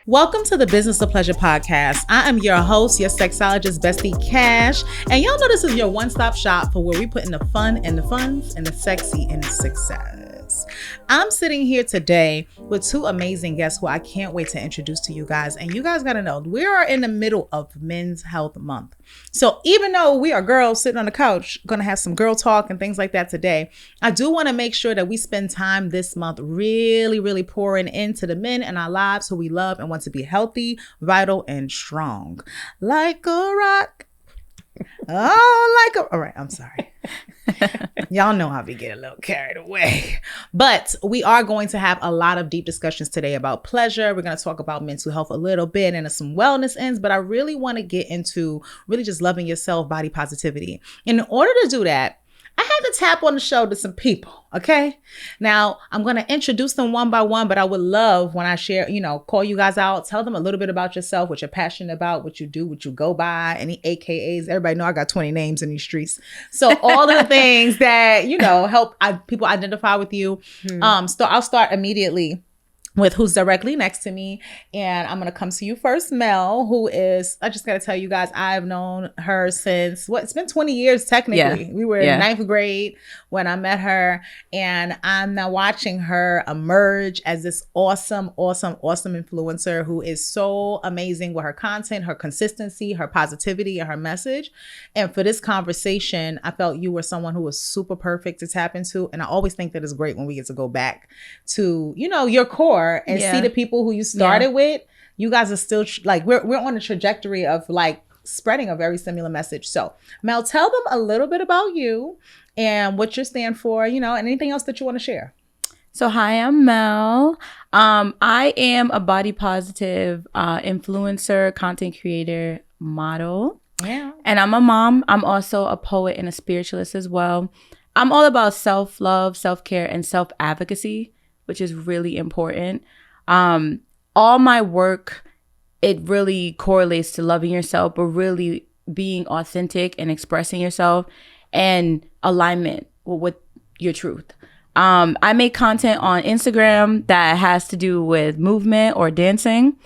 Welcome to the Business of Pleasure podcast. I am your host, your sexologist Bestie Kash, and y'all know this is your one-stop shop for where we put in the fun and the funs and the sexy and the success. I'm sitting here today with two amazing guests who I can't wait to introduce to you guys. And you guys got to know, we are in the middle of Men's Health Month. So even though we are girls sitting on the couch, going to have some girl talk and things like that today, I do want to make sure that we spend time this month really pouring into the men in our lives who we love and want to be healthy, vital, and strong. Like a rock. All right, I'm sorry. Y'all know how we get a little carried away. But we are going to have a lot of deep discussions today about pleasure. We're going to talk about mental health a little bit and some wellness ends, but I really want to get into really just loving yourself, body positivity. And in order to do that, I had to tap on the shoulder some people, okay? Now, I'm going to introduce them one by one, but I would love when I share, call you guys out, tell them a little bit about yourself, what you're passionate about, what you do, what you go by, any AKAs. Everybody know I got 20 names in these streets. So all of the things that, help people identify with you. So I'll start immediately with who's directly next to me. And I'm going to come to you first, Mel, who is, I just got to tell you guys, I've known her since, it's been 20 years technically. Yeah. We were in ninth grade when I met her. And I'm now watching her emerge as this awesome influencer who is so amazing with her content, her consistency, her positivity, and her message. And for this conversation, I felt you were someone who was super perfect to tap into. And I always think that it's great when we get to go back to, your core and see the people who you started with. You guys are still we're on a trajectory of spreading a very similar message. So Mel, tell them a little bit about you and what you stand for, and anything else that you want to share. So hi, I'm Mel. I am a body positive influencer, content creator, model. Yeah. And I'm a mom. I'm also a poet and a spiritualist as well. I'm all about self-love, self-care, and self-advocacy, which is really important. All my work, it really correlates to loving yourself, but really being authentic and expressing yourself and alignment with your truth. I make content on Instagram that has to do with movement or dancing.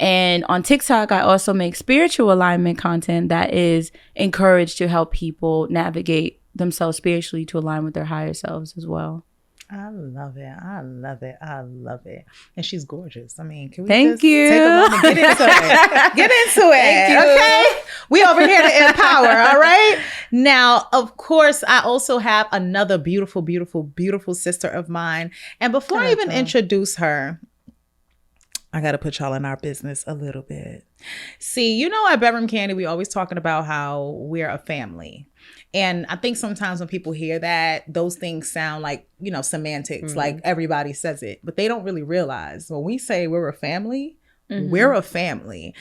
And on TikTok, I also make spiritual alignment content that is encouraged to help people navigate themselves spiritually to align with their higher selves as well. I love it. And she's gorgeous. I mean, can we Thank you. Take a moment, get into it. Thank you. Okay. We over here to empower. All right. Now, of course, I also have another beautiful sister of mine. And before I even introduce her, I got to put y'all in our business a little bit. See, at Bedroom Candy, we always talking about how we're a family. And I think sometimes when people hear that, those things sound like, semantics, like everybody says it, but they don't really realize when we say we're a family, we're a family.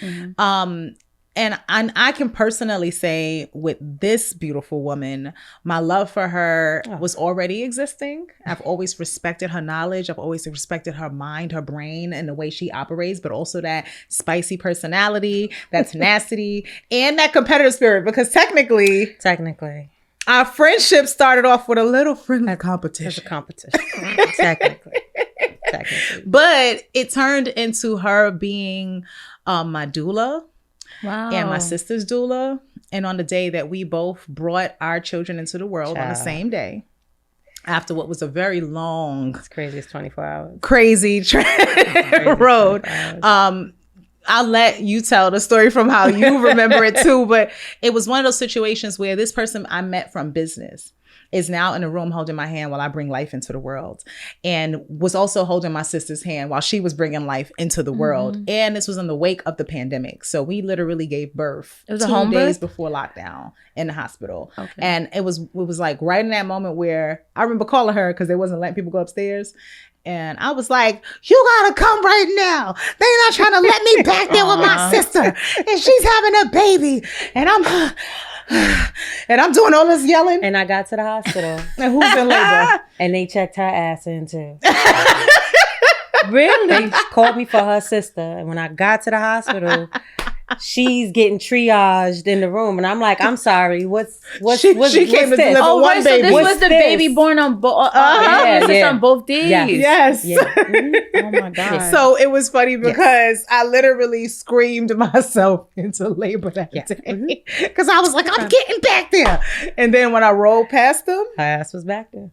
And I can personally say with this beautiful woman, my love for her was already existing. I've always respected her knowledge. I've always respected her mind, her brain, and the way she operates, but also that spicy personality, that tenacity, and that competitive spirit. Because technically, our friendship started off with a little friendly competition. It's a competition. Technically. But it turned into her being my doula. Wow. And my sister's doula. And on the day that we both brought our children into the world on the same day, after what was a very long, it's crazy, it's 24 hours. Crazy road. I'll let you tell the story from how you remember it too. But it was one of those situations where this person I met from business is now in a room holding my hand while I bring life into the world, and was also holding my sister's hand while she was bringing life into the world. And this was in the wake of the pandemic. So we literally gave birth. It was 2 days before lockdown in the hospital. Okay. And it was like right in that moment where I remember calling her because they wasn't letting people go upstairs. And I was like, you gotta come right now. They're not trying to let me back there with my sister. And she's having a baby. And I'm doing all this yelling. And I got to the hospital. And who's in labor? And they checked her ass in too. Really? They called me for her sister. And when I got to the hospital, she's getting triaged in the room, and I'm like, I'm sorry, what's She came to deliver Oh, one right. baby. So this What's was the this? baby born on both. On both days. Yes. Yeah. Oh my god. So it was funny because I literally screamed myself into labor that day because I was like, I'm getting back there. And then when I rolled past them, Her ass was back there.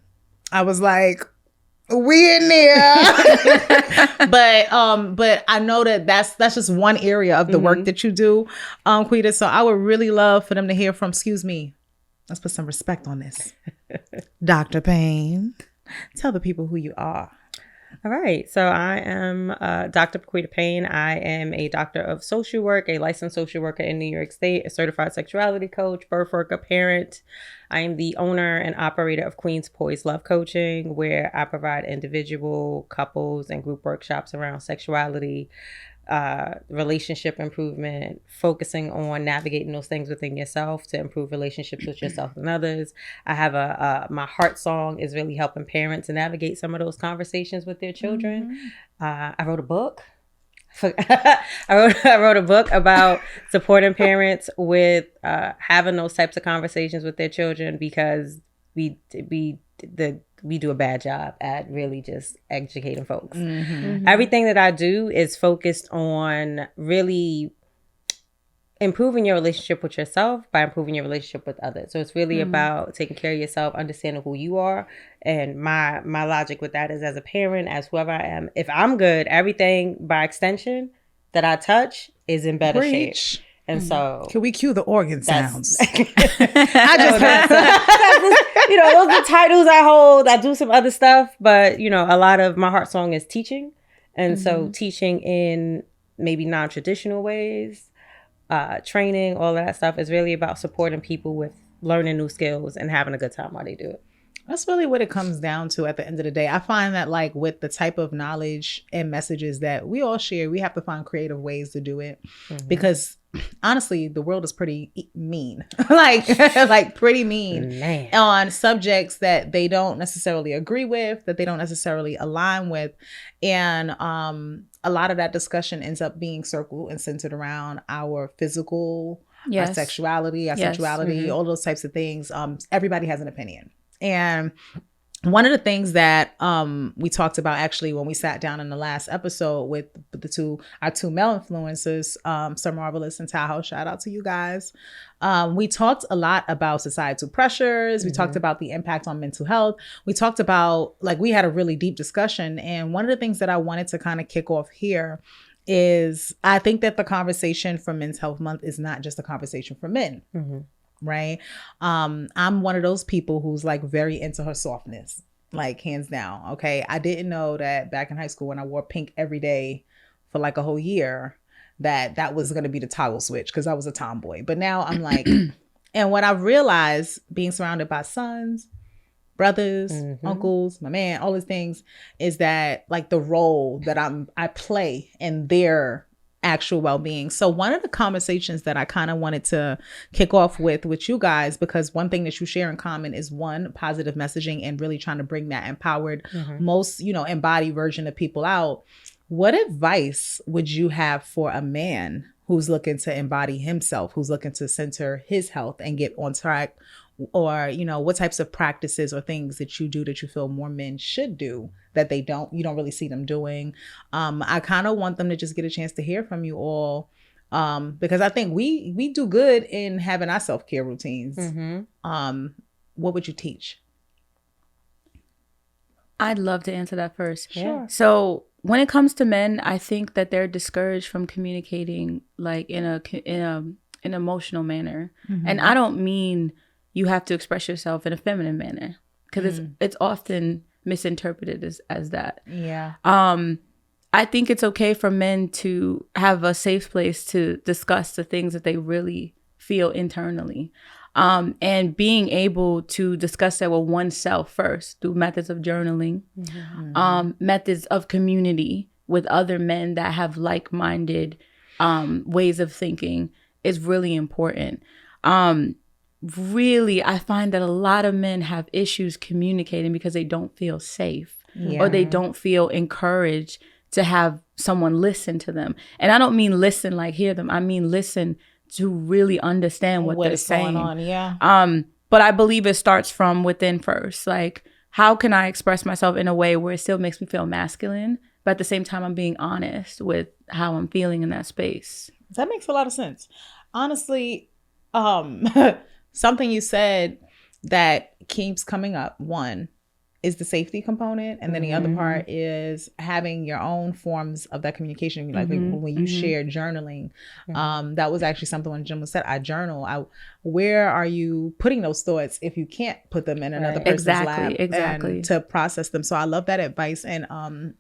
I was like, we in there. but I know that's just one area of the work that you do, Quida. So I would really love for them to hear from, excuse me, let's put some respect on this. Dr. Payne, tell the people who you are. All right. So I am Dr. Quida Payne. I am a doctor of social work, a licensed social worker in New York State, a certified sexuality coach, birth worker, parent. I am the owner and operator of Queen's Poise Love Coaching, where I provide individual, couples, and group workshops around sexuality, relationship improvement, focusing on navigating those things within yourself to improve relationships with yourself and others. I have my heart song is really helping parents to navigate some of those conversations with their children. I wrote a book. I wrote a book about supporting parents with having those types of conversations with their children, because we do a bad job at really just educating folks. Everything that I do is focused on really improving your relationship with yourself by improving your relationship with others. So it's really about taking care of yourself, understanding who you are. And my logic with that is, as a parent, as whoever I am, if I'm good, everything by extension that I touch is in better shape. And so, can we cue the organ sounds? I just heard those are the titles I hold. I do some other stuff, but a lot of my heart song is teaching. And so teaching in maybe non-traditional ways, training, all of that stuff is really about supporting people with learning new skills and having a good time while they do it. That's really what it comes down to at the end of the day. I find that, like, with the type of knowledge and messages that we all share, we have to find creative ways to do it, because honestly, the world is pretty mean, like pretty mean on subjects that they don't necessarily agree with, that they don't necessarily align with. And a lot of that discussion ends up being circled and centered around our physical, our sexuality, our sensuality, all those types of things. Everybody has an opinion. And one of the things that we talked about actually when we sat down in the last episode with our two male influencers, Sir Marvelous and Tahoe, shout out to you guys. We talked a lot about societal pressures. We talked about the impact on mental health. We talked about, like, we had a really deep discussion. And one of the things that I wanted to kind of kick off here is, I think that the conversation for Men's Health Month is not just a conversation for men. Right. I'm one of those people who's, like, very into her softness, like, hands down. Okay. I didn't know that back in high school when I wore pink every day for like a whole year, that was going to be the toggle switch, because I was a tomboy. But now I'm like, and what I've realized being surrounded by sons, brothers, uncles, my man, all these things, is that, like, the role that I play in their actual well-being. So one of the conversations that I kind of wanted to kick off with you guys, because one thing that you share in common is, one, positive messaging and really trying to bring that empowered, most, embodied version of people out. What advice would you have for a man who's looking to embody himself, who's looking to center his health and get on track? Or, what types of practices or things that you do that you feel more men should do that you don't really see them doing? I kind of want them to just get a chance to hear from you all, because I think we do good in having our self-care routines. What would you teach? I'd love to answer that first. Sure. So when it comes to men, I think that they're discouraged from communicating, like, in an emotional manner. And I don't mean you have to express yourself in a feminine manner, because it's often misinterpreted as that. Yeah. I think it's okay for men to have a safe place to discuss the things that they really feel internally. And being able to discuss that with oneself first through methods of journaling, methods of community with other men that have like-minded ways of thinking is really important. Really, I find that a lot of men have issues communicating because they don't feel safe or they don't feel encouraged to have someone listen to them. And I don't mean listen like hear them. I mean listen to really understand what they're saying. Going on, But I believe it starts from within first. Like, how can I express myself in a way where it still makes me feel masculine, but at the same time I'm being honest with how I'm feeling in that space? That makes a lot of sense. Honestly, something you said that keeps coming up, one, is the safety component. And then the other part is having your own forms of that communication. Like when you share journaling, that was actually something when Jim was said, I journal. Where are you putting those thoughts if you can't put them in another person's lab and to process them? So I love that advice. And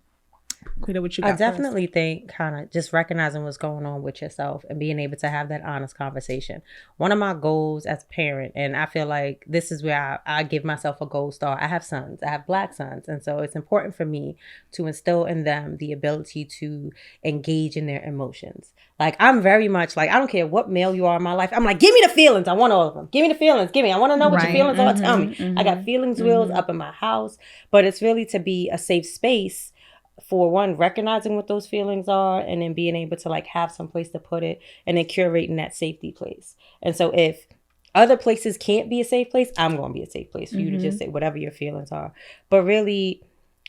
Quida, what you got? I definitely think kind of just recognizing what's going on with yourself and being able to have that honest conversation. One of my goals as a parent, and I feel like this is where I give myself a gold star. I have sons. I have Black sons. And so it's important for me to instill in them the ability to engage in their emotions. Like, I'm very much like, I don't care what male you are in my life. I'm like, give me the feelings. I want all of them. Give me the feelings. Give me. I want to know what your feelings are. Tell me. I got feelings wheels up in my house. But it's really to be a safe space for one, recognizing what those feelings are, and then being able to like have some place to put it, and then curating that safety place. And so if other places can't be a safe place, I'm going to be a safe place for you to just say whatever your feelings are. But really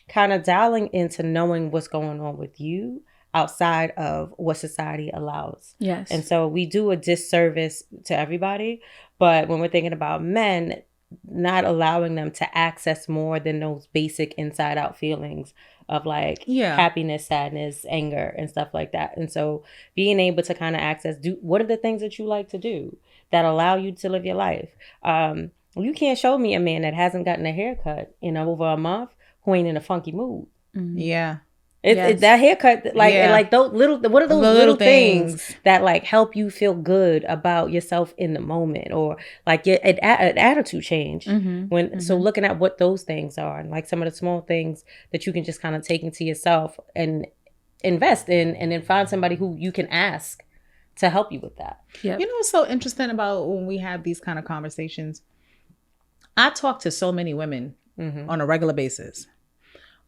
kind of dialing into knowing what's going on with you outside of what society allows. Yes. And so we do a disservice to everybody. But when we're thinking about men, not allowing them to access more than those basic inside out feelings of like happiness, sadness, anger, and stuff like that. And so being able to kind of access, what are the things that you like to do that allow you to live your life? You can't show me a man that hasn't gotten a haircut in over a month who ain't in a funky mood. Yeah. It's that haircut, like those little, what are those little things that like help you feel good about yourself in the moment, or like an attitude change so looking at what those things are, and like some of the small things that you can just kind of take into yourself and invest in, and then find somebody who you can ask to help you with that. You know what's so interesting about when we have these kind of conversations? I talk to so many women on a regular basis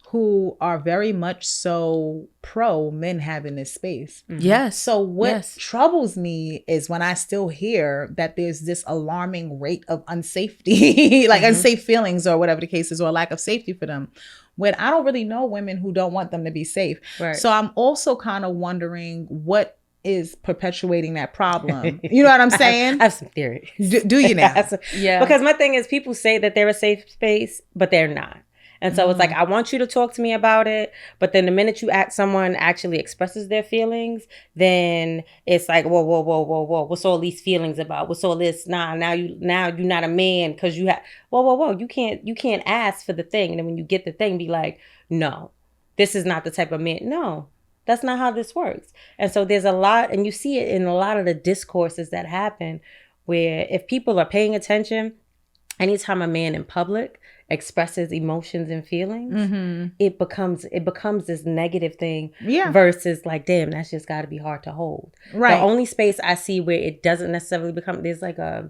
who are very much so pro men having this space. Yes. So what troubles me is when I still hear that there's this alarming rate of unsafety, like unsafe feelings or whatever the case is, or lack of safety for them, when I don't really know women who don't want them to be safe. Right. So I'm also kind of wondering what is perpetuating that problem. You know what I'm saying? I have some theory. Do you now? Because my thing is, people say that they're a safe space, but they're not. And so it's like, I want you to talk to me about it. But then the minute someone actually expresses their feelings, then it's like, whoa. What's all these feelings about? What's all this? Now you're not a man because you have, whoa. You can't ask for the thing. And then when you get the thing, be like, no, this is not the type of man. No, that's not how this works. And so there's a lot, and you see it in a lot of the discourses that happen, where if people are paying attention, anytime a man in public expresses emotions and feelings, it becomes this negative thing versus like, damn, that's just got to be hard to hold. Right. The only space I see where it doesn't necessarily become, there's like a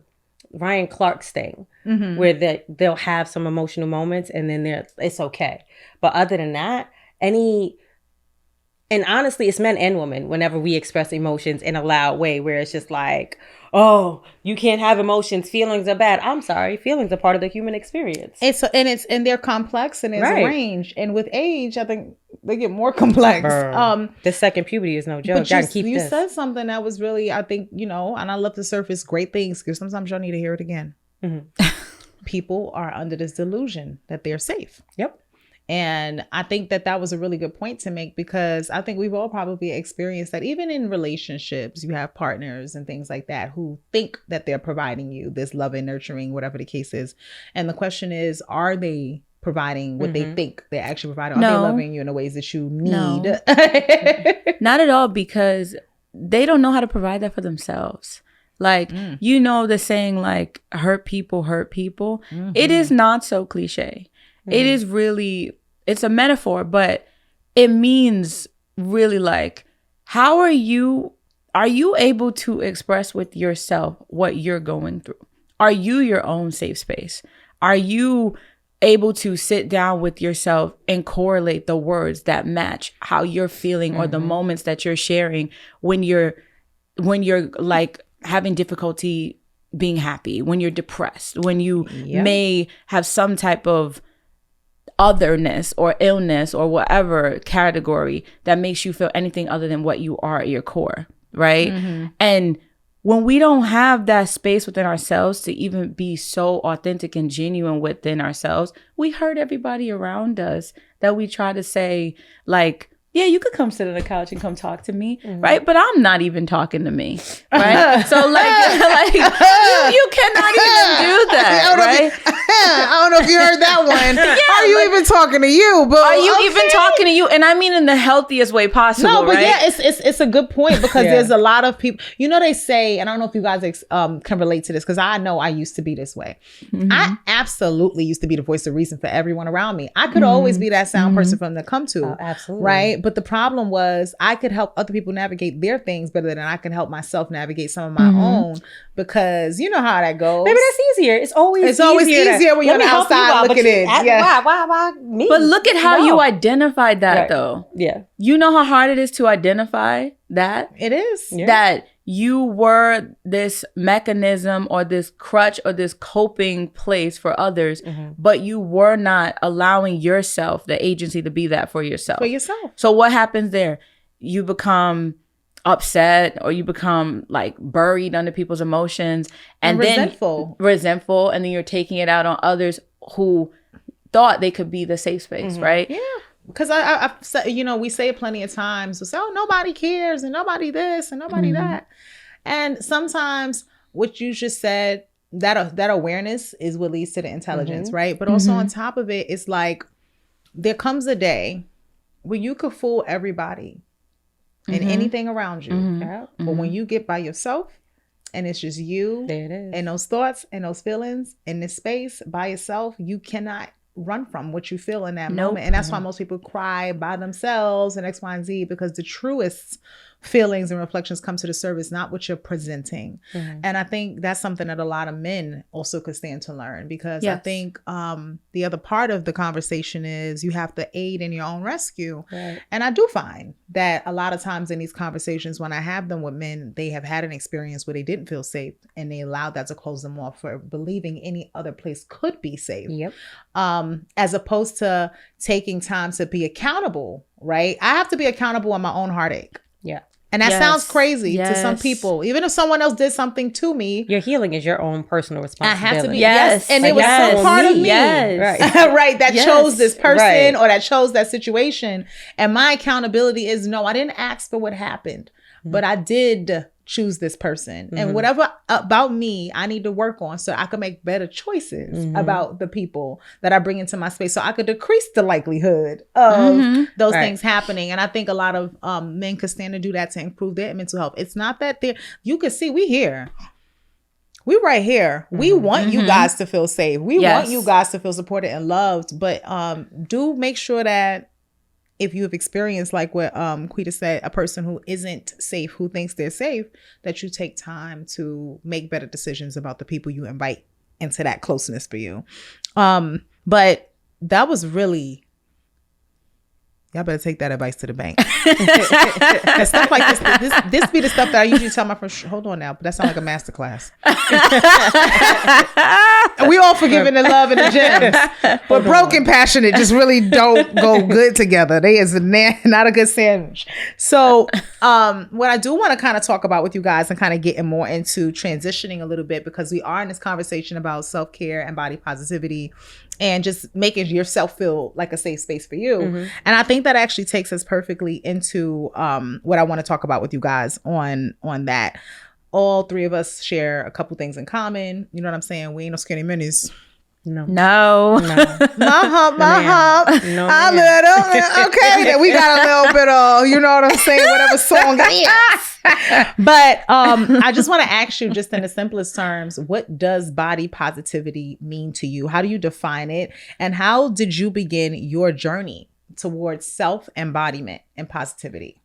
Ryan Clark's thing where they'll have some emotional moments and then it's okay. But other than that, and honestly, it's men and women whenever we express emotions in a loud way where it's just like, oh, you can't have emotions. Feelings are bad. I'm sorry. Feelings are part of the human experience. And they're complex and there's a range. And with age, I think they get more complex. The second puberty is no joke. But you said something that was really, I think, and I love to surface great things because sometimes y'all need to hear it again. People are under this delusion that they're safe. Yep. And I think that was a really good point to make, because I think we've all probably experienced that even in relationships, you have partners and things like that who think that they're providing you this love and nurturing, whatever the case is. And the question is, are they providing what they think they're actually providing? Are they loving you in the ways that you need? No. Not at all, because they don't know how to provide that for themselves. Like, the saying like, hurt people hurt people. It is not so cliche. It is really, it's a metaphor, but it means really like, how are you able to express with yourself what you're going through? Are you your own safe space? Are you able to sit down with yourself and correlate the words that match how you're feeling or the moments that you're sharing when you're like having difficulty being happy, when you're depressed, when you may have some type of otherness or illness or whatever category that makes you feel anything other than what you are at your core, right? And when we don't have that space within ourselves to even be so authentic and genuine within ourselves, we hurt everybody around us that we try to say, like, yeah, you could come sit on the couch and come talk to me, right? But I'm not even talking to me, right? So like you cannot even do that, right? I don't know if you heard that one. Are you even talking to you? But are you even talking to you? And I mean in the healthiest way possible. No, but right? yeah, it's a good point because there's a lot of people. You know, they say, and I don't know if you guys can relate to this because I know I used to be this way. I absolutely used to be the voice of reason for everyone around me. I could always be that sound person for them to come to. Oh, absolutely. Right. But the problem was I could help other people navigate their things better than I can help myself navigate some of my own, because you know how that goes. Maybe that's easier. It's always easier when you're on the outside looking in. Why me? But look at how you identified that though. Yeah. You know how hard it is to identify that? It is. Yeah. That you were this mechanism or this crutch or this coping place for others, but you were not allowing yourself the agency to be that for yourself. For yourself. So what happens there? You become upset or you become like buried under people's emotions and then resentful. And then you're taking it out on others who thought they could be the safe space, right? Yeah. Because I you know, we say it plenty of times. We say, oh, nobody cares and nobody this and nobody that. And sometimes what you just said, that awareness is what leads to the intelligence, right? But also on top of it, it's like there comes a day where you could fool everybody and anything around you. But when you get by yourself and it's just you and those thoughts and those feelings in this space by yourself, you cannot run from what you feel in that moment. And that's why most people cry by themselves and X, Y, and Z, because the truest feelings and reflections come to the surface, not what you're presenting. And I think that's something that a lot of men also could stand to learn, because I think the other part of the conversation is you have to aid in your own rescue. And I do find that a lot of times in these conversations, when I have them with men, they have had an experience where they didn't feel safe and they allowed that to close them off for believing any other place could be safe. As opposed to taking time to be accountable, right? I have to be accountable on my own heartache. And that sounds crazy to some people. Even if someone else did something to me. Your healing is your own personal responsibility. I have to be. And it was some part of me. Right. That chose this person or that chose that situation. And my accountability is, no, I didn't ask for what happened, but I did choose this person. And whatever about me I need to work on so I can make better choices about the people that I bring into my space, so I could decrease the likelihood of those things happening. And I think a lot of men could stand to do that to improve their mental health. It's not that you can see we here. We right here. We want you guys to feel safe. We want you guys to feel supported and loved. But do make sure that if you have experienced, like what Quida said, a person who isn't safe, who thinks they're safe, that you take time to make better decisions about the people you invite into that closeness for you. But that was really, y'all better take that advice to the bank. Stuff like this be the stuff that I usually tell my friends. Hold on now, but that sounds like a master class. We all forgiving and love in the gems, but broken passionate just really don't go good together. They is not a good sandwich. So what I do want to kind of talk about with you guys and kind of getting more into transitioning a little bit, because we are in this conversation about self-care and body positivity and just making yourself feel like a safe space for you. And I think that actually takes us perfectly into what I want to talk about with you guys on that. All three of us share a couple things in common. You know what I'm saying? We ain't no skinny minis. No. My hump. No, a little. Okay, then we got a little bit of, you know what I'm saying? Whatever song it is. But I just want to ask you, just in the simplest terms, what does body positivity mean to you? How do you define it? And how did you begin your journey towards self-embodiment and positivity?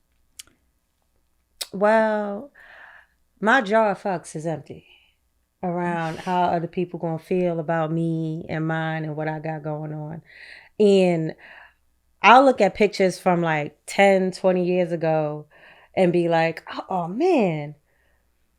Well, my jar of fucks is empty. around how other people gonna feel about me and mine and what I got going on. And I'll look at pictures from like 10, 20 years ago and be like, oh man,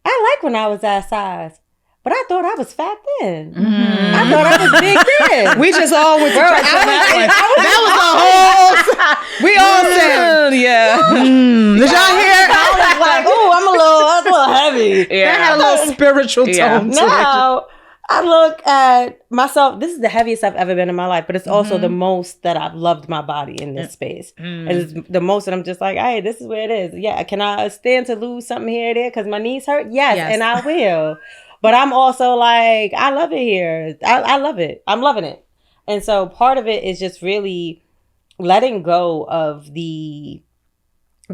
I like when I was that size. But I thought I was fat then. Mm-hmm. I thought I was big then. We just all went to church on that one. That was a whole... We all said, did y'all hear? I was like, I was a little heavy. Yeah. That had a little spiritual tone to it. Now, I look at myself. This is the heaviest I've ever been in my life, but it's also the most that I've loved my body in this space. And it's the most that I'm just like, hey, this is where it is. Yeah, can I stand to lose something here or there because my knees hurt? Yes, and I will. But I'm also like, I love it here. I love it. I'm loving it. And so part of it is just really letting go of the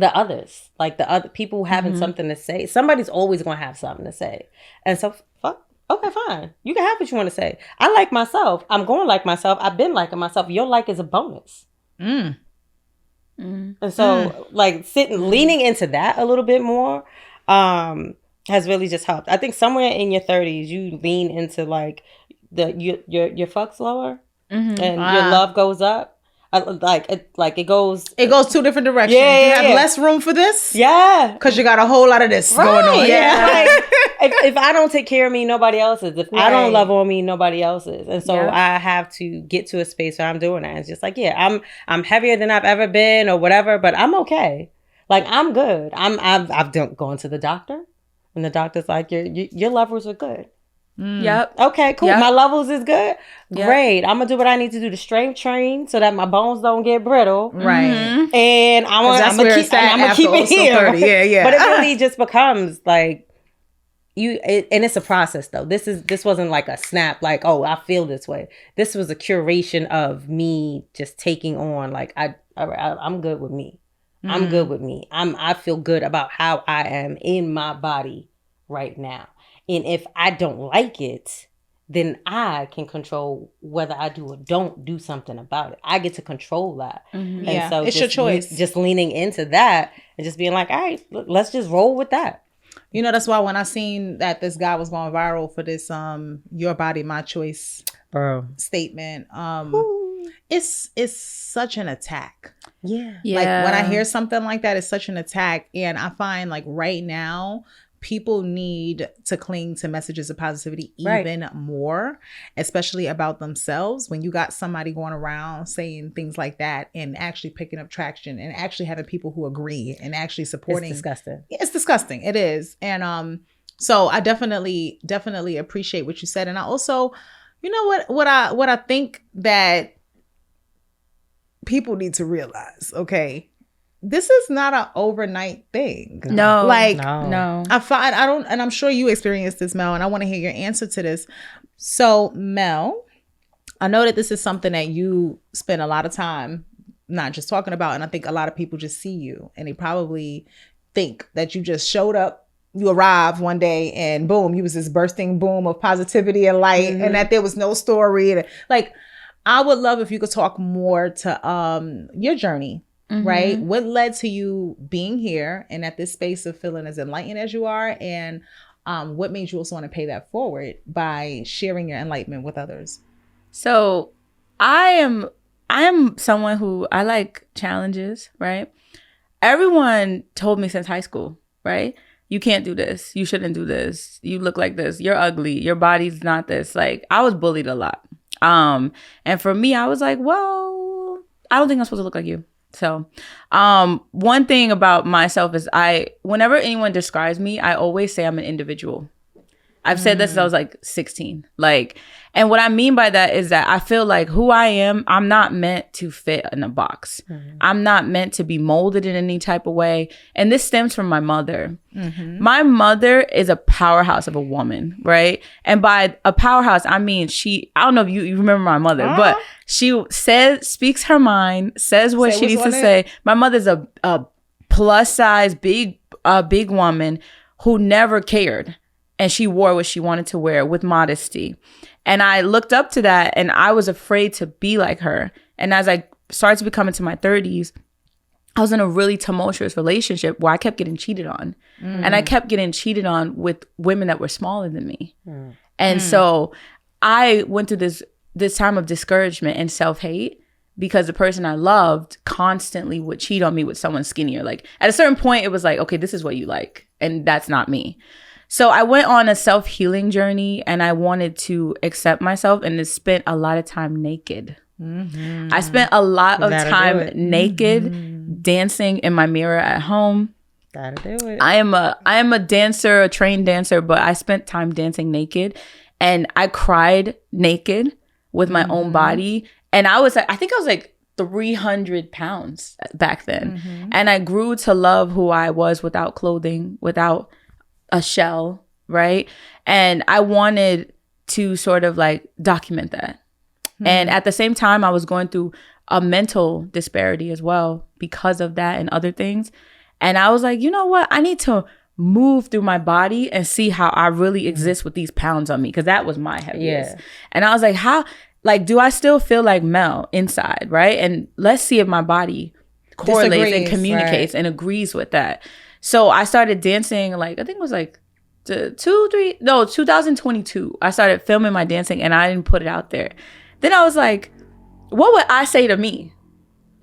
others, like the other people having something to say. Somebody's always going to have something to say. And so, okay, fine. You can have what you want to say. I like myself. I'm going to like myself. I've been liking myself. Your like is a bonus. And so like leaning into that a little bit more, has really just helped. I think somewhere in your 30s, you lean into like your fuck slower and your love goes up. It goes two different directions. Yeah, you have less room for this. Yeah, because you got a whole lot of this going on. Yeah, like, if I don't take care of me, nobody else is. If I don't love on me, nobody else is. And so I have to get to a space where I'm doing that. It's just like, I'm heavier than I've ever been or whatever, but I'm okay. Like I'm good. I've gone to the doctor. And the doctor's like, your levels are good. Yep. Okay, cool. Yep. My levels is good. Yep. Great. I'm going to do what I need to do to strength train so that my bones don't get brittle. Right. And I'm going to keep it here. 30. Yeah. But it really just becomes like, and it's a process though. This wasn't like a snap, like, oh, I feel this way. This was a curation of me just taking on, like, I'm good with me. I'm good with me. I feel good about how I am in my body right now. And if I don't like it, then I can control whether I do or don't do something about it. I get to control that. Mm-hmm. And so it's your choice. Just leaning into that and just being like, all right, let's just roll with that. You know, that's why when I seen that this guy was going viral for this your body, my choice statement, it's such an attack. Yeah. Like when I hear something like that, it's such an attack. And I find like right now, people need to cling to messages of positivity even more, especially about themselves. When you got somebody going around saying things like that and actually picking up traction and actually having people who agree and actually supporting. It's disgusting. It's disgusting. It is. And so I definitely appreciate what you said. And I also, you know what I think that people need to realize, okay, this is not an overnight thing. No. And I'm sure you experienced this, Mel, and I want to hear your answer to this. So, Mel, I know that this is something that you spend a lot of time not just talking about, and I think a lot of people just see you and they probably think that you just showed up, you arrived one day and boom, you was this bursting boom of positivity and light, and that there was no story. And, like, I would love if you could talk more to your journey, right? What led to you being here and at this space of feeling as enlightened as you are, and what made you also want to pay that forward by sharing your enlightenment with others? So I am someone who I like challenges, right? Everyone told me since high school, right? You can't do this. You shouldn't do this. You look like this. You're ugly. Your body's not this. Like, I was bullied a lot. And for me, I was like, well, I don't think I'm supposed to look like you. So, one thing about myself is whenever anyone describes me, I always say I'm an individual. I've said this since I was like 16. Like, and what I mean by that is that I feel like who I am, I'm not meant to fit in a box. I'm not meant to be molded in any type of way. And this stems from my mother. My mother is a powerhouse of a woman, right? And by a powerhouse, I mean, I don't know if you remember my mother, but she speaks her mind, says what she needs to say. My mother's a plus size, big woman who never cared. And she wore what she wanted to wear with modesty. And I looked up to that and I was afraid to be like her. And as I started to become into my 30s, I was in a really tumultuous relationship where I kept getting cheated on. And I kept getting cheated on with women that were smaller than me. And so I went through this time of discouragement and self-hate because the person I loved constantly would cheat on me with someone skinnier. Like at a certain point, it was like, okay, this is what you like. And that's not me. So I went on a self-healing journey and I wanted to accept myself and just spent a lot of time naked. I spent a lot of time naked, dancing in my mirror at home. Gotta do it. I am a dancer, a trained dancer, but I spent time dancing naked and I cried naked with my own body. And I think I was like 300 pounds back then. And I grew to love who I was without clothing, without a shell, right? And I wanted to sort of like document that. And at the same time, I was going through a mental disparity as well because of that and other things. And I was like, you know what? I need to move through my body and see how I really exist with these pounds on me, because that was my heaviest. And I was like, how, like, do I still feel like Mel inside, right? And let's see if my body correlates and communicates and agrees with that. So I started dancing, like, I think it was like 2022. I started filming my dancing and I didn't put it out there. Then I was like, what would I say to me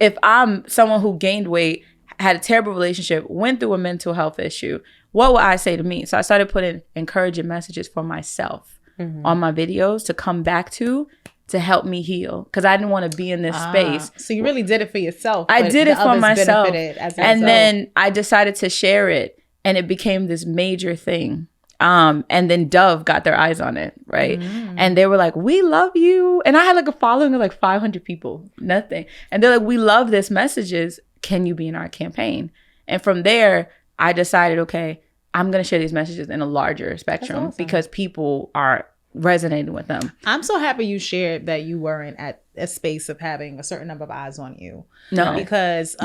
if I'm someone who gained weight, had a terrible relationship, went through a mental health issue? What would I say to me? So I started putting encouraging messages for myself on my videos to come back to help me heal, because I didn't want to be in this space. So you really did it for yourself. I did it for myself. And then I decided to share it and it became this major thing. And then Dove got their eyes on it, right? And they were like, we love you. And I had like a following of like 500 people, nothing. And they're like, we love this messages. Can you be in our campaign? And from there, I decided, okay, I'm going to share these messages in a larger spectrum because people are resonating with them. I'm so happy you shared that you weren't at a space of having a certain number of eyes on you. No. Because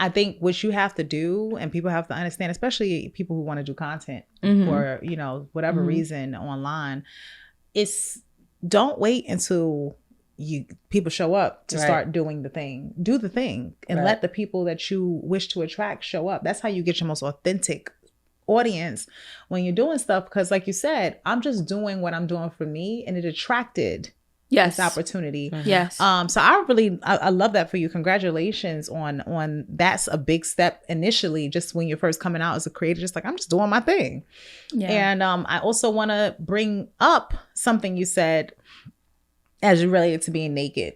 I think what you have to do, and people have to understand, especially people who want to do content for, you know, whatever reason online, is don't wait until people show up to start doing the thing. Do the thing and let the people that you wish to attract show up. That's how you get your most authentic audience when you're doing stuff. Because like you said, I'm just doing what I'm doing for me, and it attracted this opportunity. Yes. So I love that for you. Congratulations on that's a big step initially, just when you're first coming out as a creator, just like, I'm just doing my thing. And I also want to bring up something you said as you related to being naked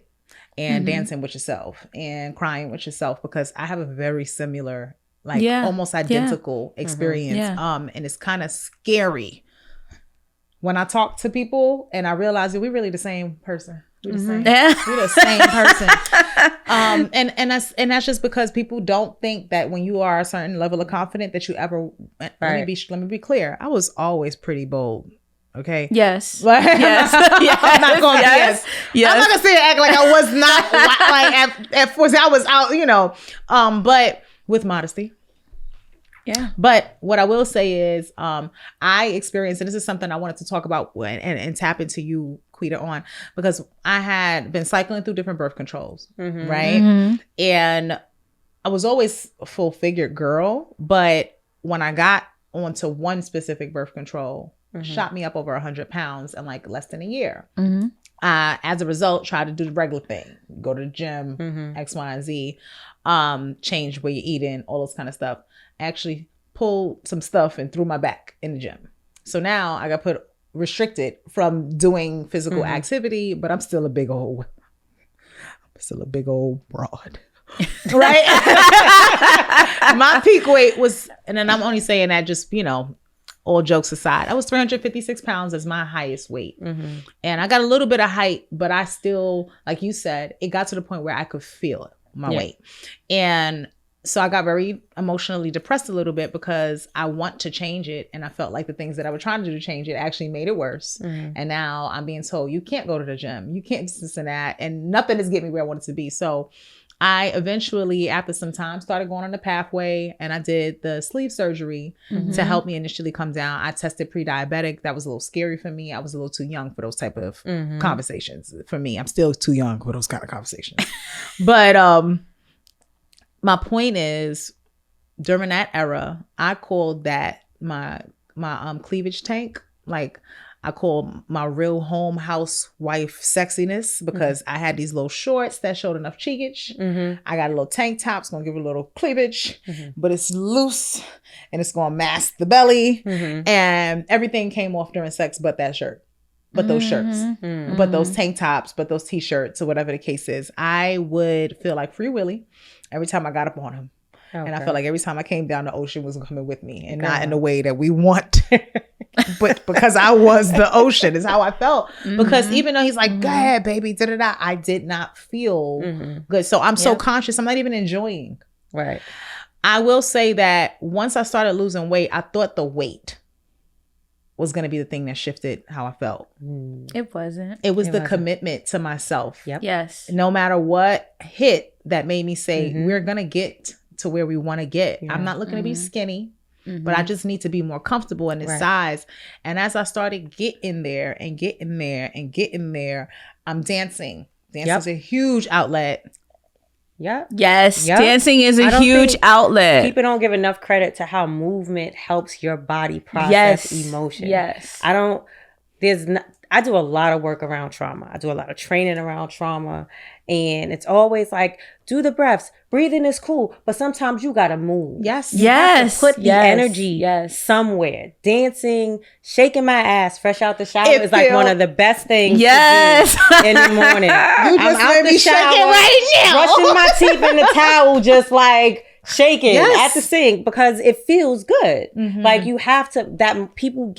and dancing with yourself and crying with yourself, because I have a very similar, like almost identical experience. And it's kind of scary when I talk to people and I realize that we're really the same person. We're the same. We're the same person. And that's just because people don't think that when you are a certain level of confidence that you ever. Let me be clear. I was always pretty bold. Okay. Yes. Like, yes. I'm not going to I'm not gonna say act like I was not like at first I was out, you know. But with modesty. Yeah. But what I will say is I experienced, and this is something I wanted to talk about and tap into you, Quida, on, because I had been cycling through different birth controls, right? And I was always a full-figured girl, but when I got onto one specific birth control, shot me up over 100 pounds in like less than a year. As a result, tried to do the regular thing, go to the gym, X, Y, and Z, change where you're eating, all those kind of stuff. Actually pulled some stuff and threw my back in the gym. So now I got restricted from doing physical activity, but I'm still a big old broad. Right? My peak weight was, and then I'm only saying that just, you know, all jokes aside, I was 356 pounds as my highest weight. And I got a little bit of height, but I still, like you said, it got to the point where I could feel it, my weight. And so I got very emotionally depressed a little bit because I want to change it. And I felt like the things that I was trying to do to change it actually made it worse. And now I'm being told, you can't go to the gym. You can't this and that. And nothing is getting me where I wanted to be. So I eventually, after some time, started going on the pathway, and I did the sleeve surgery to help me initially come down. I tested pre-diabetic. That was a little scary for me. I was a little too young for those type of conversations. For me, I'm still too young for those kind of conversations. But my point is, during that era, I called that my cleavage tank. Like, I call my real home housewife sexiness, because I had these little shorts that showed enough cheekage. I got a little tank top, it's gonna give it a little cleavage, but it's loose and it's gonna mask the belly, and everything came off during sex but that shirt, but those shirts, but those tank tops, but those t-shirts, or whatever the case is. I would feel like Free Willy every time I got up on him. Okay. And I felt like every time I came down, the ocean was coming with me, and not in the way that we want, but because I was the ocean is how I felt. Because even though he's like, go ahead, baby, da-da-da, I did not feel good. So I'm so conscious. I'm not even enjoying. Right. I will say that once I started losing weight, I thought the weight was going to be the thing that shifted how I felt. It wasn't. It was the commitment to myself. Yep. Yes. No matter what hit, that made me say, we're going to get to where we want to get. I'm not looking to be skinny, but I just need to be more comfortable in this size. And as I started getting there and getting there and getting there, I'm dancing. Dancing is a huge outlet. Yes. Dancing is a huge outlet. People don't give enough credit to how movement helps your body process emotion. Yes. I do a lot of work around trauma. I do a lot of training around trauma. And it's always like, do the breaths. Breathing is cool, but sometimes you got to move. Yes. You have to put the energy somewhere. Dancing, shaking my ass fresh out the shower is like one of the best things to do in the morning. You just made me shaking right now. Brushing my teeth in the towel, just like shaking at the sink, because it feels good. Like, you have to, that people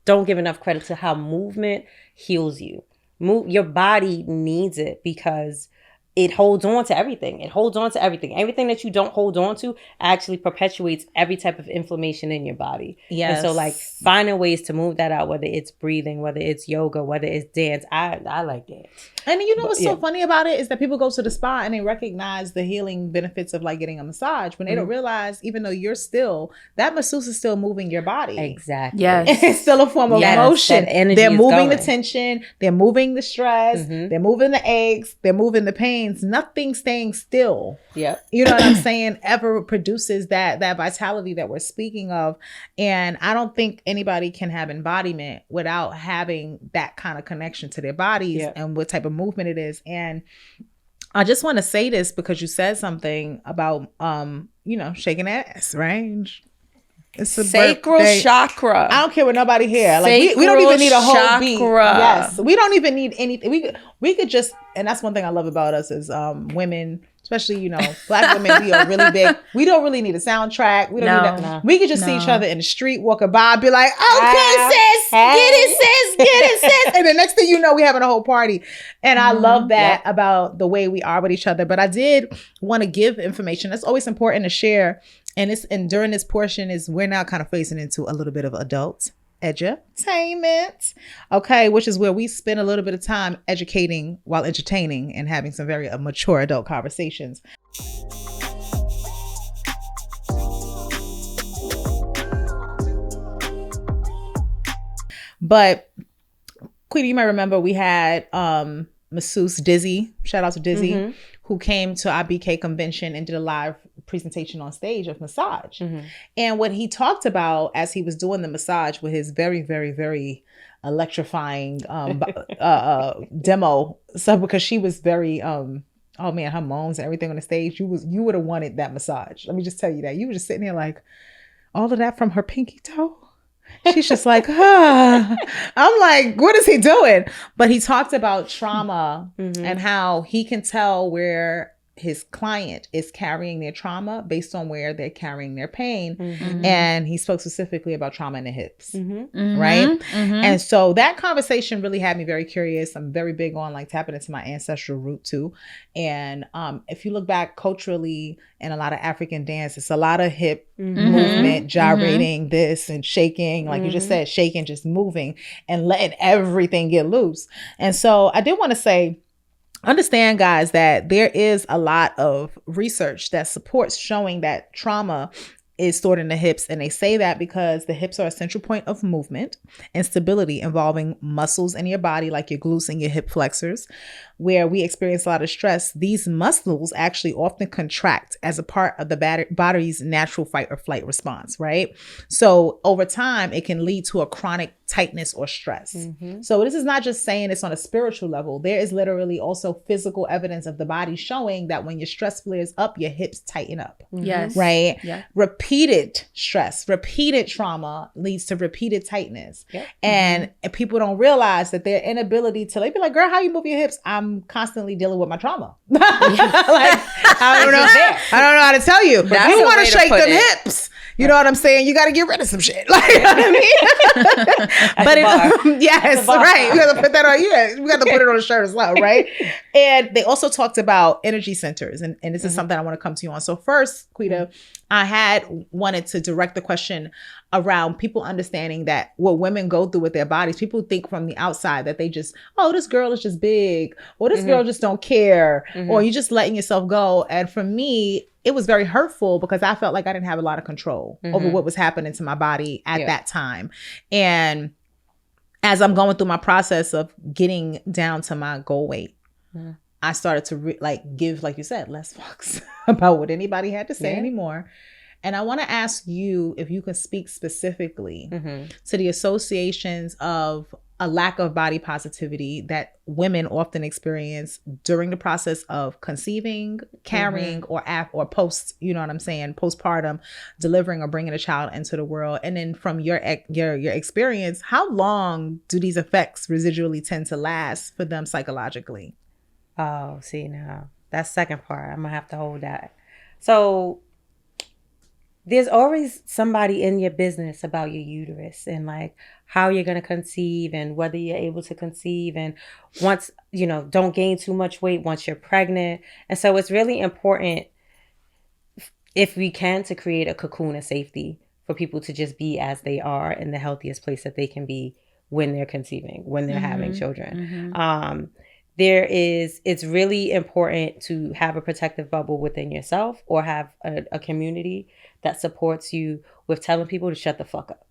don't give enough credit to how movement heals you. Your body needs it, because it holds on to everything. It holds on to everything. Everything that you don't hold on to actually perpetuates every type of inflammation in your body. Yes. And so, like, finding ways to move that out, whether it's breathing, whether it's yoga, whether it's dance. I like dance. And you know what's so funny about it is that people go to the spa and they recognize the healing benefits of like getting a massage, when they don't realize, even though that masseuse is still moving your body. Exactly. Yes. It's still a form of motion. They're moving the tension. They're moving the stress. They're moving the aches. They're moving the pains. Nothing staying still. Yep. You know what I'm saying? Ever produces that vitality that we're speaking of. And I don't think anybody can have embodiment without having that kind of connection to their bodies and what type of movement it is. And I just want to say this because you said something about shaking ass, right? It's a sacral chakra. I don't care what nobody here. Like we don't even need a whole beat. Yes, we don't even need anything. We could just, and that's one thing I love about us is women, especially Black women. We are really big. We don't really need a soundtrack. We don't need that. We could just see each other in the street, walking by, be like, "Okay, sis, get it, sis," and the next thing you know, we having a whole party. And I love that about the way we are with each other. But I did want to give information. That's always important to share. And during this portion we're now kind of facing into a little bit of adult edutainment, okay, which is where we spend a little bit of time educating while entertaining and having some very mature adult conversations. But Quida, you might remember we had masseuse Dizzy, shout out to Dizzy, who came to our BK convention and did a live presentation on stage of massage. And what he talked about as he was doing the massage with his very, very, very electrifying demo. So because she was very, oh man, her moans and everything on the stage, you would have wanted that massage. Let me just tell you that. You were just sitting there like, all of that from her pinky toe? She's just like, I'm like, what is he doing? But he talked about trauma and how he can tell where his client is carrying their trauma based on where they're carrying their pain. And he spoke specifically about trauma in the hips, right? And so that conversation really had me very curious. I'm very big on like tapping into my ancestral root too. And if you look back culturally in a lot of African dance, it's a lot of hip movement, gyrating this and shaking, like you just said, shaking, just moving and letting everything get loose. And so I did want to say, understand, guys, that there is a lot of research that supports showing that trauma is stored in the hips. And they say that because the hips are a central point of movement and stability involving muscles in your body, like your glutes and your hip flexors. Where we experience a lot of stress, these muscles actually often contract as a part of the body's natural fight or flight response, right? So over time, it can lead to a chronic tightness or stress. So this is not just saying it's on a spiritual level. There is literally also physical evidence of the body showing that when your stress flares up, your hips tighten up. Yes. Right? Yeah. Repeated stress, repeated trauma leads to repeated tightness. And people don't realize that their inability to, they be like, girl, how you move your hips? I'm constantly dealing with my trauma. Like, I don't know how to tell you. But you want to shake them hips. You know what I'm saying? You got to get rid of some shit. Like, you know what I mean? But yes, right. You got to put that on. Yeah, we got to put it on a shirt as well, right? And they also talked about energy centers, and this is something I want to come to you on. So first, Quida, I wanted to direct the question around people understanding that what women go through with their bodies. People think from the outside that they just, oh, this girl is just big, or this girl just don't care, or you just letting yourself go. And for me, it was very hurtful because I felt like I didn't have a lot of control over what was happening to my body at that time. And as I'm going through my process of getting down to my goal weight, I started to give, like you said, less fucks about what anybody had to say anymore. And I want to ask you if you can speak specifically to the associations of a lack of body positivity that women often experience during the process of conceiving, carrying, or post, you know what I'm saying, postpartum, delivering or bringing a child into the world. And then from your experience, how long do these effects residually tend to last for them psychologically? Oh, see, now that second part, I'm gonna have to hold that. So there's always somebody in your business about your uterus and like how you're going to conceive and whether you're able to conceive. And once, don't gain too much weight once you're pregnant. And so it's really important, if we can, to create a cocoon of safety for people to just be as they are in the healthiest place that they can be when they're conceiving, when they're having children. It's really important to have a protective bubble within yourself or have a community that supports you with telling people to shut the fuck up.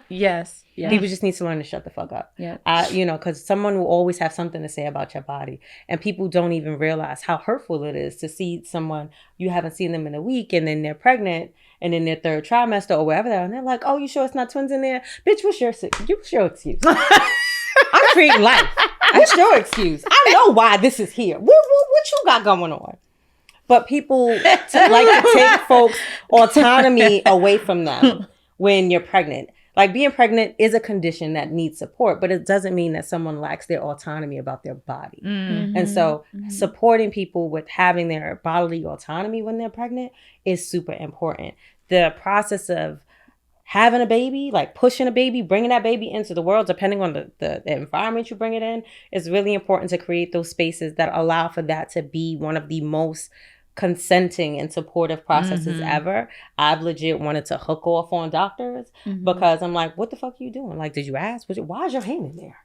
Yes. Yeah. People just need to learn to shut the fuck up. Yeah. Because someone will always have something to say about your body. And people don't even realize how hurtful it is to see someone, you haven't seen them in a week, and then they're pregnant and in their third trimester or wherever they are. And they're like, oh, you sure it's not twins in there? Bitch, what's your excuse? I'm creating life. What's your excuse? I know why this is here. What you got going on? But people like to take folks' autonomy away from them when you're pregnant. Like, being pregnant is a condition that needs support, but it doesn't mean that someone lacks their autonomy about their body. And so supporting people with having their bodily autonomy when they're pregnant is super important. The process of having a baby, like pushing a baby, bringing that baby into the world, depending on the environment you bring it in, is really important to create those spaces that allow for that to be one of the most consenting and supportive processes ever. I've legit wanted to hook off on doctors because I'm like, what the fuck are you doing? Like, did you ask? Why is your hand in there?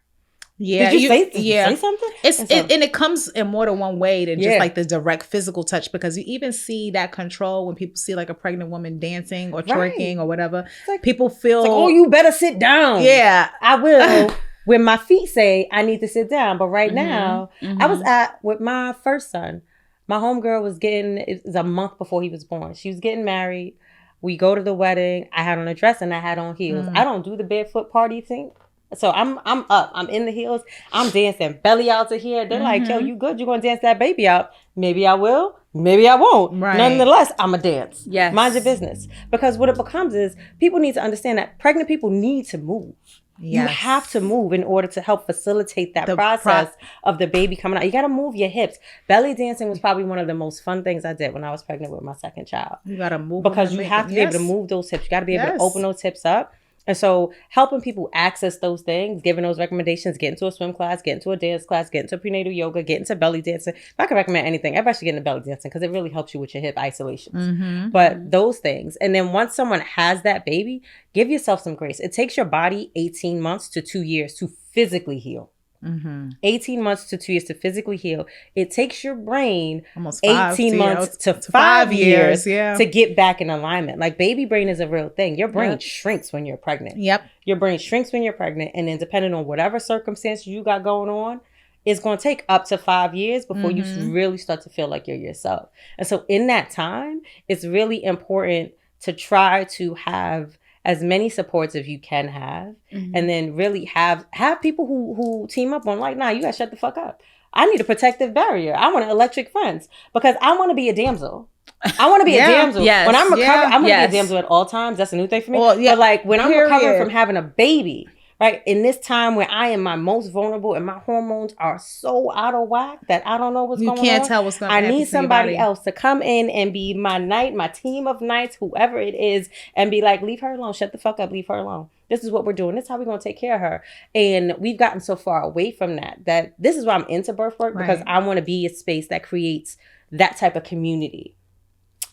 Yeah, did you say something? And it comes in more than one way than just like the direct physical touch, because you even see that control when people see like a pregnant woman dancing or twerking or whatever. Like, people feel like, oh, you better sit down. Yeah, I will. When my feet say I need to sit down, but right now I was with my first son. My homegirl it was a month before he was born. She was getting married. We go to the wedding. I had on a dress and I had on heels. I don't do the barefoot party thing. So I'm up. I'm in the heels. I'm dancing belly out to here. They're like, yo, you good? You're going to dance that baby out. Maybe I will. Maybe I won't. Right. Nonetheless, I'm a dance. Yes. Mind your business. Because what it becomes is people need to understand that pregnant people need to move. Yes. You have to move in order to help facilitate that process of the baby coming out. You got to move your hips. Belly dancing was probably one of the most fun things I did when I was pregnant with my second child. You got to move. Because you have to be able to move those hips. You got to be able to open those hips up. And so helping people access those things, giving those recommendations, get into a swim class, get into a dance class, get into prenatal yoga, get into belly dancing. If I can recommend anything, everybody should get into belly dancing because it really helps you with your hip isolations. But those things. And then once someone has that baby, give yourself some grace. It takes your body 18 months to 2 years to physically heal. 18 months to 2 years to physically heal. It takes your brain almost 18 months to 5 years yeah. to get back in alignment. Like, baby brain is a real thing. Your brain shrinks when you're pregnant. Yep. Your brain shrinks when you're pregnant. And then depending on whatever circumstances you got going on, it's going to take up to 5 years before you really start to feel like you're yourself. And so in that time, it's really important to try to have as many supports as you can have, and then really have people who team up on, like, nah, you gotta shut the fuck up. I need a protective barrier. I want an electric fence because I want to be a damsel. I want to be a damsel. Yes. When I'm recovering, I'm going to be a damsel at all times. That's a new thing for me. Well, but like when I'm recovering from having a baby, right, in this time where I am my most vulnerable and my hormones are so out of whack that I don't know what's going on. You can't tell what's going to happen. I need somebody else to come in and be my team of knights, whoever it is, and be like, leave her alone. Shut the fuck up. Leave her alone. This is what we're doing. This is how we're going to take care of her. And we've gotten so far away from that this is why I'm into birth work, because I want to be a space that creates that type of community.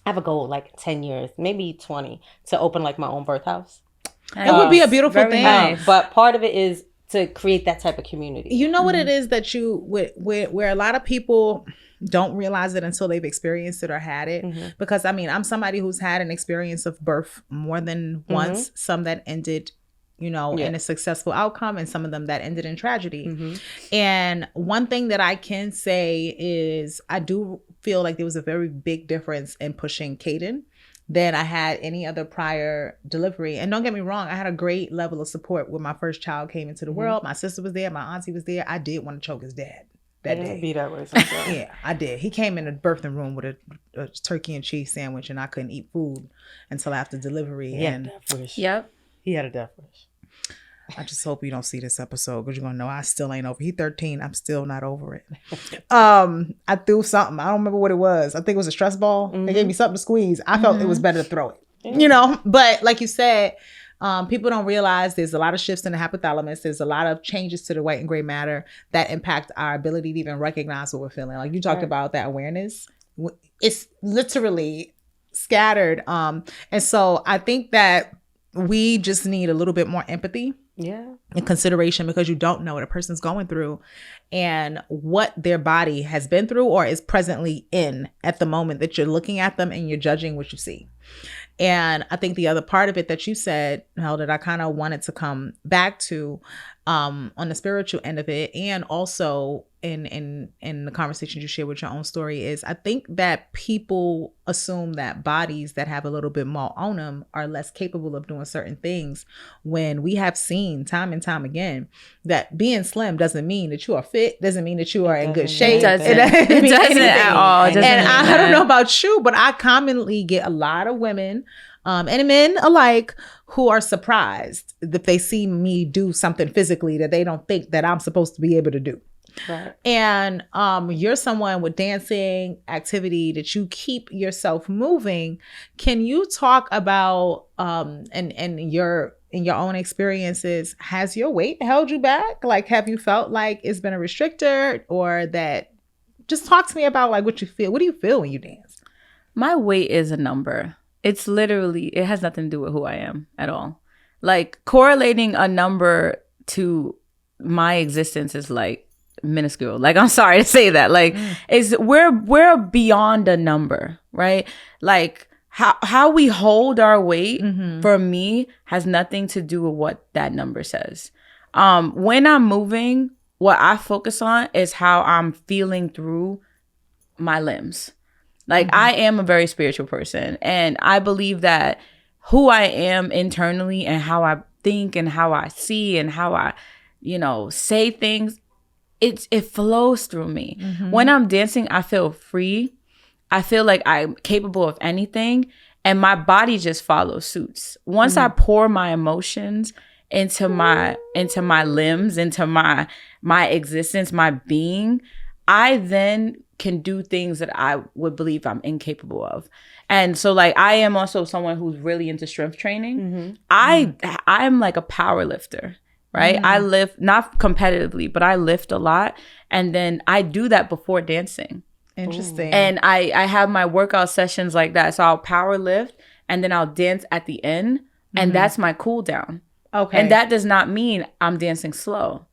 I have a goal, like 10 years, maybe 20, to open like my own birth house. It would be a beautiful thing. Nice. But part of it is to create that type of community. You know what it is that where a lot of people don't realize it until they've experienced it or had it. Because I mean, I'm somebody who's had an experience of birth more than once, some that ended, in a successful outcome, and some of them that ended in tragedy. And one thing that I can say is I do feel like there was a very big difference in pushing Caden than I had any other prior delivery. And don't get me wrong, I had a great level of support when my first child came into the world. My sister was there, my auntie was there. I did want to choke his dad that day. Be that way sometimes. Yeah, I did. He came in the birthing room with a turkey and cheese sandwich, and I couldn't eat food until after delivery. He had a death wish. Yep. He had a death wish. I just hope you don't see this episode, because you're gonna know I still ain't over. He 13. I'm still not over it. I threw something. I don't remember what it was. I think it was a stress ball. They gave me something to squeeze. I felt it was better to throw it. But like you said, people don't realize there's a lot of shifts in the hypothalamus. There's a lot of changes to the white and gray matter that impact our ability to even recognize what we're feeling. Like you talked about that awareness. It's literally scattered. And so I think that we just need a little bit more empathy. And consideration, because you don't know what a person's going through and what their body has been through or is presently in at the moment that you're looking at them and you're judging what you see. And I think the other part of it that you said, Hel, that I kind of wanted to come back to on the spiritual end of it, and also in the conversations you share with your own story, is I think that people assume that bodies that have a little bit more on them are less capable of doing certain things, when we have seen time and time again that being slim doesn't mean that you are fit, doesn't mean that you are in good shape. It doesn't at all. And I don't know about you, but I commonly get a lot of women and men alike who are surprised if they see me do something physically that they don't think that I'm supposed to be able to do. Right. And you're someone with dancing activity that you keep yourself moving. Can you talk about in your own experiences, has your weight held you back? Like, have you felt like it's been a restrictor, or that? Just talk to me about like what you feel. What do you feel when you dance? My weight is a number. It's literally, it has nothing to do with who I am at all. Like, correlating a number to my existence is like minuscule. Like, I'm sorry to say that. Like, we're beyond a number, right? Like, how we hold our weight for me has nothing to do with what that number says. When I'm moving, what I focus on is how I'm feeling through my limbs. Like, I am a very spiritual person, and I believe that who I am internally and how I think and how I see and how I, say things, it flows through me. When I'm dancing, I feel free. I feel like I'm capable of anything, and my body just follows suits. Once I pour my emotions into my limbs, into my existence, my being, I then can do things that I would believe I'm incapable of. And so, like, I am also someone who's really into strength training. I'm like a power lifter, right? I lift, not competitively, but I lift a lot. And then I do that before dancing. Interesting. And I have my workout sessions like that. So I'll power lift and then I'll dance at the end. And that's my cool down. Okay. And that does not mean I'm dancing slow.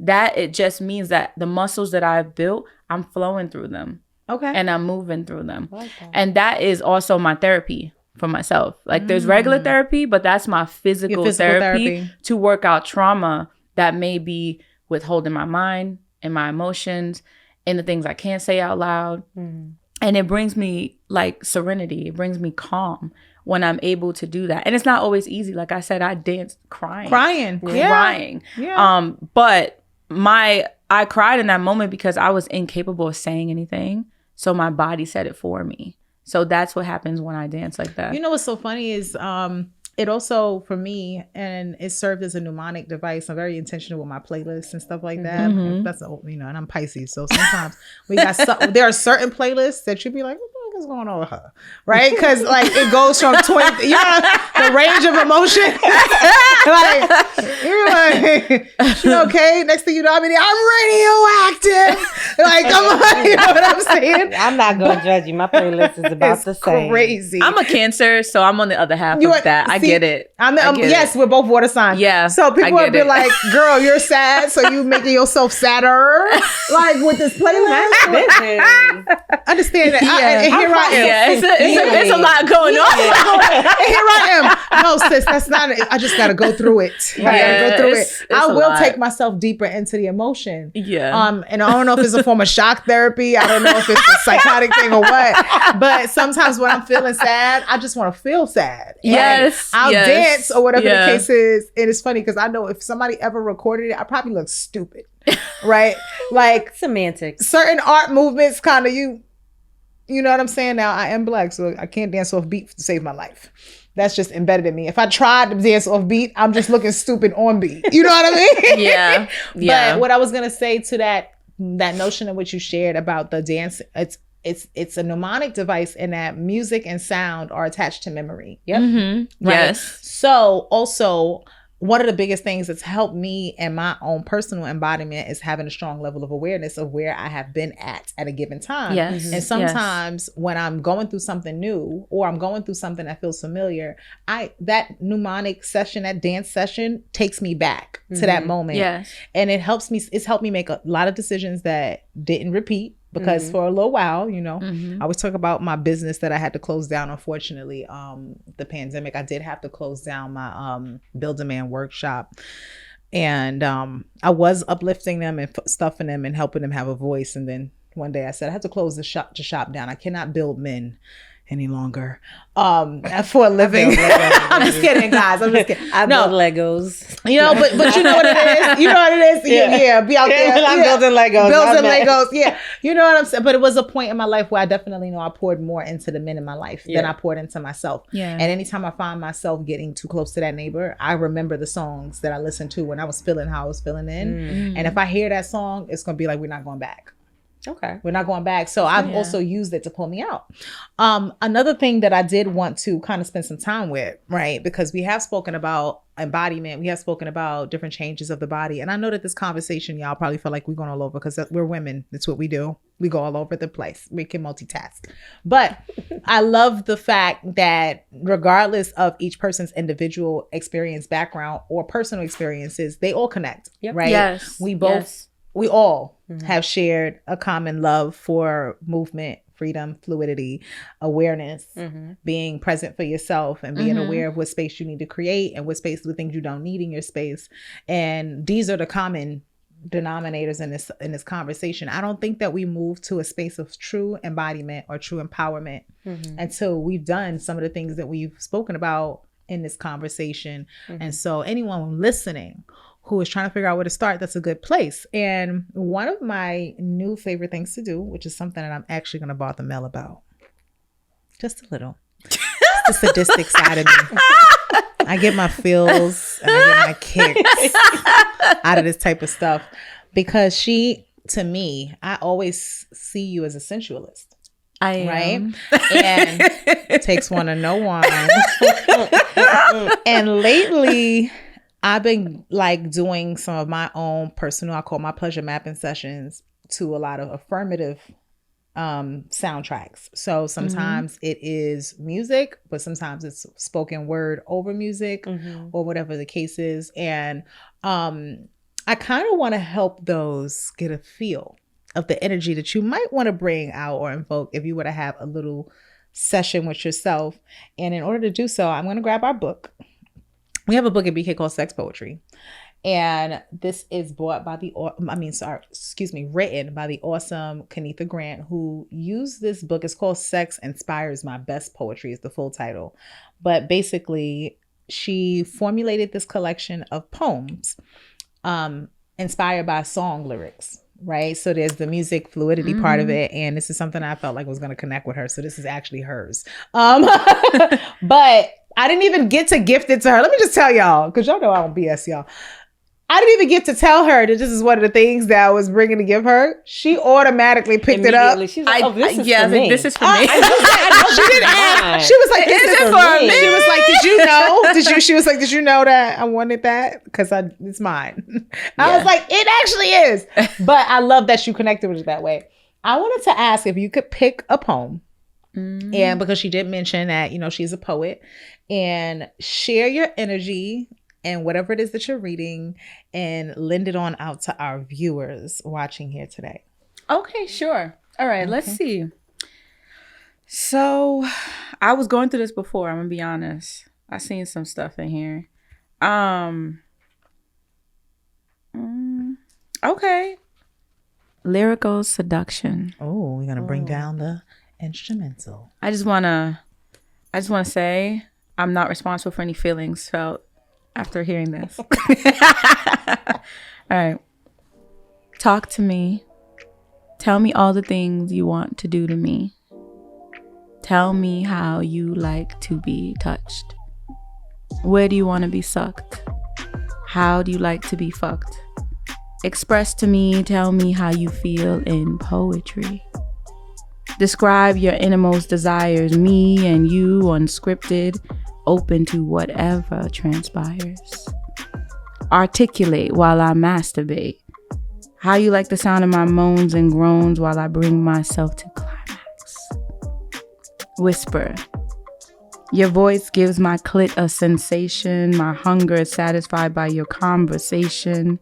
that it just means that the muscles that I've built, I'm flowing through them. Okay. And I'm moving through them. I like that. And that is also my therapy for myself. Like there's regular therapy, but that's my physical therapy to work out trauma that may be withholding my mind and my emotions and the things I can't say out loud. And it brings me like serenity. It brings me calm when I'm able to do that. And it's not always easy. Like I said, I dance crying. Yeah. But I cried in that moment because I was incapable of saying anything. So my body said it for me. So that's what happens when I dance like that. You know what's so funny is it also, for me, and it served as a mnemonic device. I'm very intentional with my playlists and stuff like that. That's and I'm Pisces, so sometimes there are certain playlists that you'd be like, what the fuck is going on with her, right? Because like it goes from 20, the range of emotion. Like you're like, she okay? Next thing you know, I'm radioactive. Like, come on, you know what I'm saying? I'm not gonna judge you. My playlist is about the same. Crazy. I'm a Cancer, so I'm on the other half of that. I get it. Yes, we're both water signs. Yeah. So people would be like, girl, you're sad, so you making yourself sadder. Like with this playlist. Understand that. And here I am. Yeah, it's a lot going on. And here I am. No, sis, that's not it. I just gotta go through it. Yeah, I gotta go through it. I will take my myself deeper into the emotion. Yeah. And I don't know if it's a form of shock therapy. I don't know if it's a psychotic thing or what. But sometimes when I'm feeling sad, I just want to feel sad. Yes. I'll dance or whatever the case is. And it's funny because I know if somebody ever recorded it, I probably look stupid. Right? Like semantics. Certain art movements kind of you know what I'm saying? Now I am Black, so I can't dance off beat to save my life. That's just embedded in me. If I tried to dance off beat, I'm just looking stupid on beat. You know what I mean? Yeah. But what I was gonna say to that notion of what you shared about the dance, it's a mnemonic device in that music and sound are attached to memory. Yep. Mm-hmm. Right? Yes. So also one of the biggest things that's helped me and my own personal embodiment is having a strong level of awareness of where I have been at a given time. Yes. And sometimes when I'm going through something new or I'm going through something that feels familiar, that mnemonic session, that dance session takes me back to that moment. Yes. And it's helped me make a lot of decisions that didn't repeat. Because for a little while, I always talk about my business that I had to close down. Unfortunately, the pandemic, I did have to close down my Build-A-Man workshop. And I was uplifting them and stuffing them and helping them have a voice. And then one day I said, I have to close the shop down. I cannot build men any longer for a living. I'm just kidding, guys. I'm just kidding. I build Legos. But you know what it is? You know what it is? Yeah. Be out there. I'm building Legos. Legos. Yeah. You know what I'm saying? But it was a point in my life where I definitely know I poured more into the men in my life than I poured into myself. Yeah. And anytime I find myself getting too close to that neighbor, I remember the songs that I listened to when I was feeling how I was feeling in. And if I hear that song, it's going to be like, we're not going back. Okay. We're not going back. So I've also used it to pull me out. Another thing that I did want to kind of spend some time with, right? Because we have spoken about embodiment. We have spoken about different changes of the body. And I know that this conversation, y'all probably feel like we're going all over because we're women. That's what we do. We go all over the place. We can multitask. But I love the fact that regardless of each person's individual experience, background, or personal experiences, they all connect, right? Yes. We all have shared a common love for movement, freedom, fluidity, awareness, being present for yourself and being aware of what space you need to create and what things you don't need in your space. And these are the common denominators in this conversation. I don't think that we move to a space of true embodiment or true empowerment until we've done some of the things that we've spoken about in this conversation. And so anyone listening who is trying to figure out where to start, that's a good place. And one of my new favorite things to do, which is something that I'm actually going to bother Mel about, just a little, it's the sadistic side of me. I get my feels and I get my kicks out of this type of stuff because to me, I always see you as a sensualist. I am. Right? And it takes one to know one. And lately, I've been like doing some of my own personal, I call my pleasure mapping sessions to a lot of affirmative soundtracks. So sometimes it is music, but sometimes it's spoken word over music or whatever the case is. And I kind of want to help those get a feel of the energy that you might want to bring out or invoke if you were to have a little session with yourself. And in order to do so, I'm going to grab our book. We have a book at BK called Sex Poetry. And this is written by the awesome Kenitha Grant, who used this book. It's called Sex Inspires My Best Poetry is the full title. But basically, she formulated this collection of poems inspired by song lyrics, right? So there's the music fluidity part of it. And this is something I felt like was going to connect with her. So this is actually hers. But I didn't even get to gift it to her. Let me just tell y'all, because y'all know I don't BS y'all. I didn't even get to tell her that this is one of the things that I was bringing to give her. She automatically picked it up. She's like, this is for me. This is for me. She didn't ask. She was like, this is for me. She was like, did you know? She was like, did you know that I wanted that? Because it's mine. I was like, it actually is. But I love that you connected with it that way. I wanted to ask if you could pick a poem. And because she did mention that, she's a poet, and share your energy and whatever it is that you're reading and lend it on out to our viewers watching here today. Okay, sure. All right, let's see. So I was going through this before, I'm gonna be honest. I seen some stuff in here. Okay. Lyrical seduction. Oh, we're gonna bring down the instrumental. I just wanna say I'm not responsible for any feelings felt after hearing this. All right. Talk to me. Tell me all the things you want to do to me. Tell me how you like to be touched. Where do you want to be sucked? How do you like to be fucked? Express to me, tell me how you feel in poetry. Describe your innermost desires, me and you, unscripted, open to whatever transpires. Articulate while I masturbate. How you like the sound of my moans and groans while I bring myself to climax. Whisper. Your voice gives my clit a sensation. My hunger is satisfied by your conversation.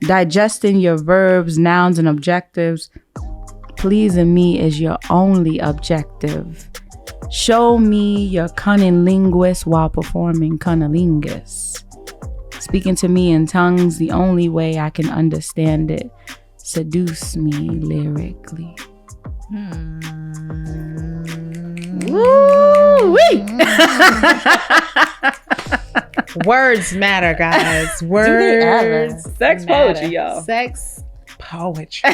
Digesting your verbs, nouns, and objectives. Pleasing me is your only objective. Show me your cunning linguist while performing cunnilingus. Speaking to me in tongues the only way I can understand it. Seduce me lyrically. Woo-wee! Words matter, guys. Words. Sex poetry, y'all. Sex poetry.